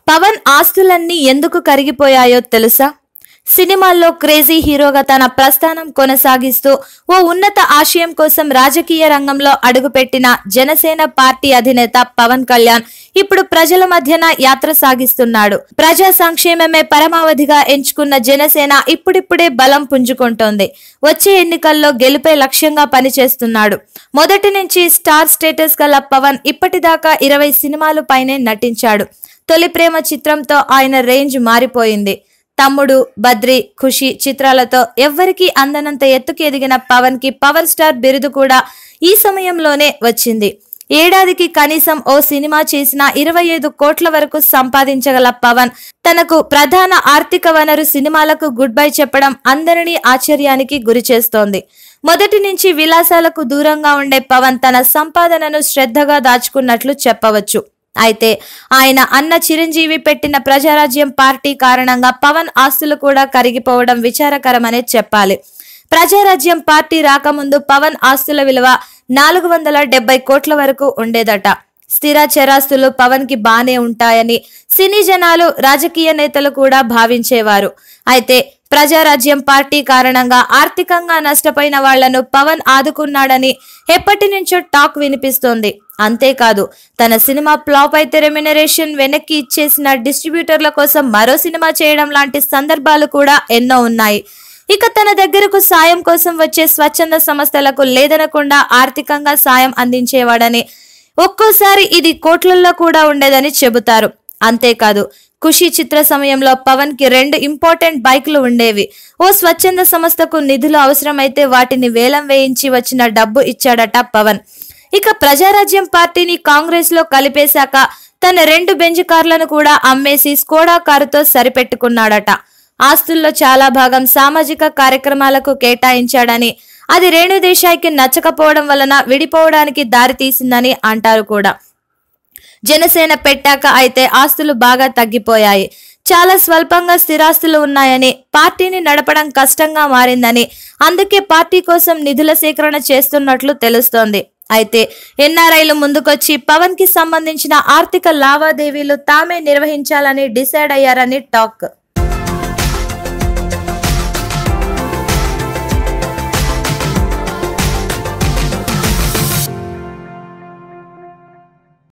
పవన్ ఆస్తులన్నీ ఎందుకు కరిగిపోయాయో తెలుసా? సినిమాల్లో క్రేజీ హీరోగా తన ప్రస్థానం కొనసాగిస్తూ ఓ ఉన్నత ఆశయం కోసం రాజకీయ రంగంలో అడుగుపెట్టిన జనసేన పార్టీ అధినేత పవన్ కళ్యాణ్ ఇప్పుడు ప్రజల మధ్యన యాత్ర సాగిస్తున్నాడు. ప్రజా సంక్షేమమే పరమావధిగా ఎంచుకున్న జనసేన ఇప్పుడిప్పుడే బలం పుంజుకుంటోంది. వచ్చే ఎన్నికల్లో గెలుపే లక్ష్యంగా పనిచేస్తున్నాడు. మొదటి నుంచి స్టార్ స్టేటస్ గల పవన్ ఇప్పటిదాకా 20 సినిమాలు పైనే నటించాడు. తొలి ప్రేమ చిత్రంతో ఆయన రేంజ్ మారిపోయింది. తమ్ముడు, బద్రి, ఖుషి చిత్రాలతో ఎవ్వరికీ అందనంత ఎత్తుకు ఎదిగిన పవన్ కి పవర్ స్టార్ బిరుదు కూడా ఈ సమయంలోనే వచ్చింది. ఏడాదికి కనీసం ఓ సినిమా చేసిన 25 కోట్ల వరకు సంపాదించగల పవన్ తనకు ప్రధాన ఆర్థిక వనరు సినిమాలకు గుడ్ బై చెప్పడం అందరినీ ఆశ్చర్యానికి గురి చేస్తోంది. మొదటి నుంచి విలాసాలకు దూరంగా ఉండే పవన్ తన సంపాదనను శ్రద్ధగా దాచుకున్నట్లు చెప్పవచ్చు. అయితే ఆయన అన్న చిరంజీవి పెట్టిన ప్రజారాజ్యం పార్టీ కారణంగా పవన్ ఆస్తులు కూడా కరిగిపోవడం విచారకరమనే చెప్పాలి. ప్రజారాజ్యం పార్టీ రాకముందు పవన్ ఆస్తుల విలువ 470 కోట్ల వరకు ఉండేదట. స్థిర చరాస్తులు పవన్ కి బానే ఉంటాయని సినీ జనాలు, రాజకీయ నేతలు కూడా భావించేవారు. అయితే ప్రజారాజ్యం పార్టీ కారణంగా ఆర్థికంగా నష్టపోయిన వాళ్లను పవన్ ఆదుకున్నాడని ఎప్పటి నుంచో టాక్ వినిపిస్తోంది. అంతేకాదు, తన సినిమా ఫ్లాప్ అయితే రెమ్యునరేషన్ వెనక్కి ఇచ్చేసిన డిస్ట్రిబ్యూటర్ల కోసం మరో సినిమా చేయడం లాంటి సందర్భాలు కూడా ఎన్నో ఉన్నాయి. ఇక తన దగ్గరకు సాయం కోసం వచ్చే స్వచ్ఛంద సంస్థలకు లేదనకుండా ఆర్థికంగా సాయం అందించేవాడని, ఒక్కోసారి ఇది కోట్లల్లో కూడా ఉండేదని చెబుతారు. అంతేకాదు, ఖుషి చిత్ర సమయంలో పవన్ కి 2 ఇంపార్టెంట్ బైకులు ఉండేవి. ఓ స్వచ్ఛంద సంస్థకు నిధులు అవసరమైతే వాటిని వేలం వేయించి వచ్చిన డబ్బు ఇచ్చాడట పవన్. ఇక ప్రజారాజ్యం పార్టీని కాంగ్రెస్ లో కలిపేశాక తన 2 బెంజ్ కార్లను కూడా అమ్మేసి స్కోడా కారుతో సరిపెట్టుకున్నాడట. ఆస్తుల్లో చాలా భాగం సామాజిక కార్యక్రమాలకు కేటాయించాడని, అది రేణుదేశాయ్కి నచ్చకపోవడం వలన విడిపోవడానికి దారి తీసిందని అంటారు కూడా. జనసేన పెట్టాక అయితే ఆస్తులు బాగా తగ్గిపోయాయి. చాలా స్వల్పంగా స్థిరాస్తులు ఉన్నాయని, పార్టీని నడపడం కష్టంగా మారిందని, అందుకే పార్టీ కోసం నిధుల సేకరణ చేస్తున్నట్లు తెలుస్తోంది. అయితే ఎన్ఆర్ఐలు ముందుకొచ్చి పవన్ కి సంబంధించిన ఆర్థిక లావాదేవీలు తామే నిర్వహించాలని డిసైడ్ అయ్యారని టాక్.